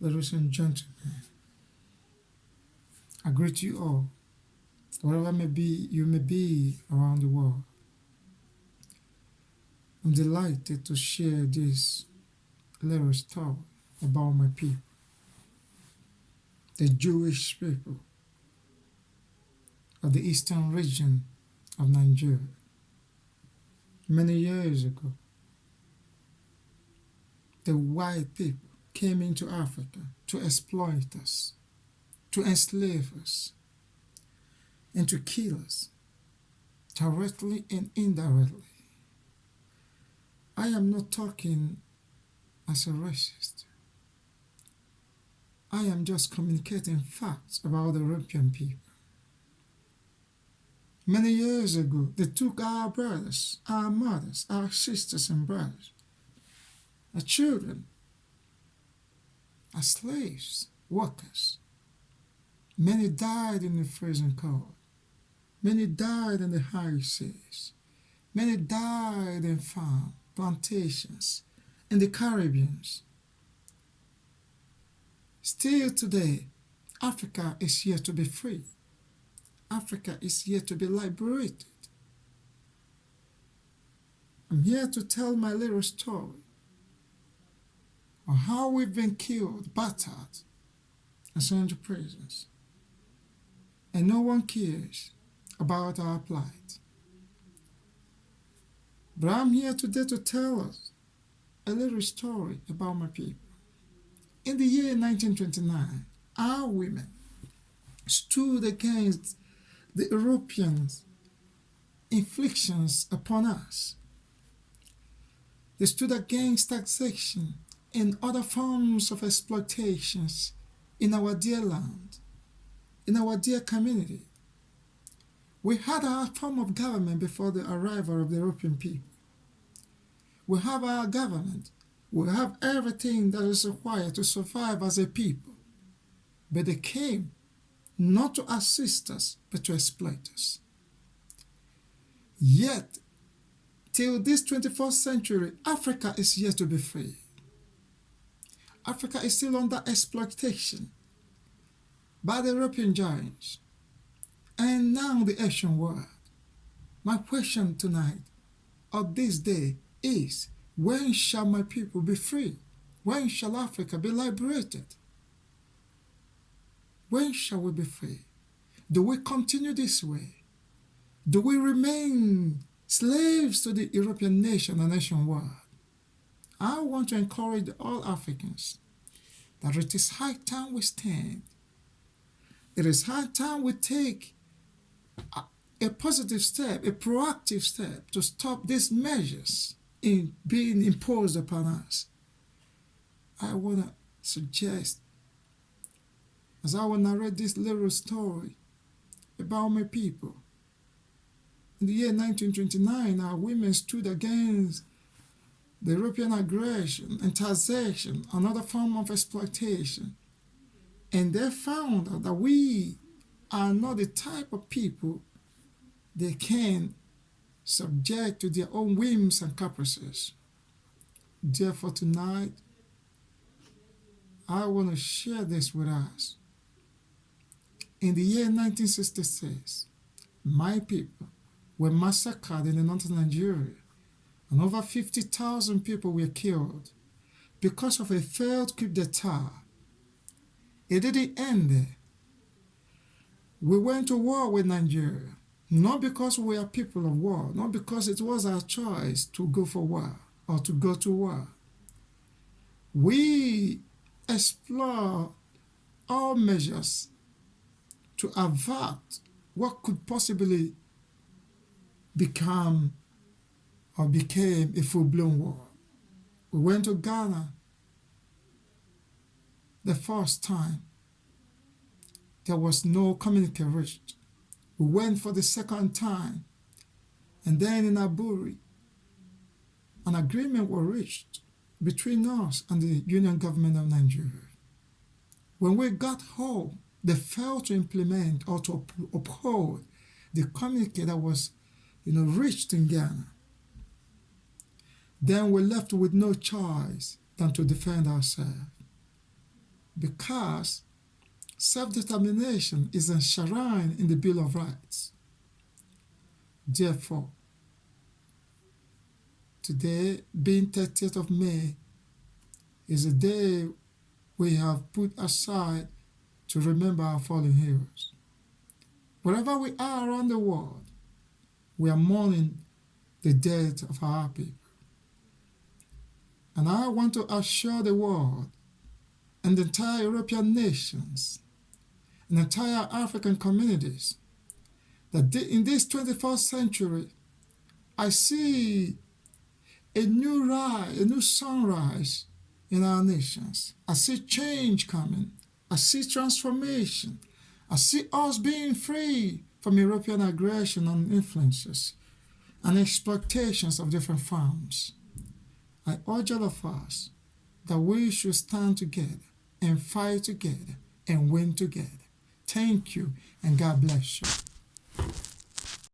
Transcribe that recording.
Ladies and gentlemen, I greet you all, wherever you may be around the world. I'm delighted to share this little story about my people, the Jewish people of the eastern region of Nigeria. Many years ago, the white people came into Africa to exploit us, to enslave us, and to kill us, directly and indirectly. I am not talking as a racist. I am just communicating facts about the European people. Many years ago, they took our brothers, our mothers, our sisters and brothers, our children, as slaves, workers. Many died in the freezing cold. Many died in the high seas. Many died in farm, plantations, in the Caribbean. Still today, Africa is yet to be free. Africa is yet to be liberated. I'm here to tell my little story of how we've been killed, battered, and sent to prisons. And no one cares about our plight. But I'm here today to tell us a little story about my people. In the year 1929, our women stood against the Europeans' inflictions upon us. They stood against taxation and other forms of exploitations in our dear land, in our dear community. We had our form of government before the arrival of the European people. We have our government. We have everything that is required to survive as a people. But they came not to assist us, but to exploit us. Yet, till this 21st century, Africa is yet to be free. Africa is still under exploitation by the European giants and now the Asian world. My question tonight, or this day, is when shall my people be free? When shall Africa be liberated? When shall we be free? Do we continue this way? Do we remain slaves to the European nation and nation world? I want to encourage all Africans that it is high time we stand. It is high time we take a positive step, a proactive step to stop these measures in being imposed upon us. I want to suggest, as I will narrate this little story about my people. In the year 1929, our women stood against the European aggression and taxation, another form of exploitation. And they found out that we are not the type of people they can subject to their own whims and caprices. Therefore, tonight, I want to share this with us. In the year 1966, my people were massacred in the northern Nigeria, and over 50,000 people were killed because of a failed coup d'etat. It didn't end there. We went to war with Nigeria, not because we are people of war, not because it was our choice to go for war or to go to war. We explore all measures to avert what could possibly become or became a full-blown war. We went to Ghana the first time. There was no communique reached. We went for the second time, and then in Aburi, an agreement was reached between us and the Union Government of Nigeria. When we got home, they failed to implement or to uphold the communique that was reached in Ghana. Then we're left with no choice than to defend ourselves. because self-determination is enshrined in the Bill of Rights. Therefore, today, being 30th of May, is a day we have put aside to remember our fallen heroes. Wherever we are around the world, we are mourning the death of our people. And I want to assure the world and the entire European nations and entire African communities that in this 21st century, I see a new sunrise in our nations. I see change coming. I see transformation. I see us being free from European aggression and influences and exploitations of different forms. I urge all of us that we should stand together and fight together and win together. Thank you, and God bless you.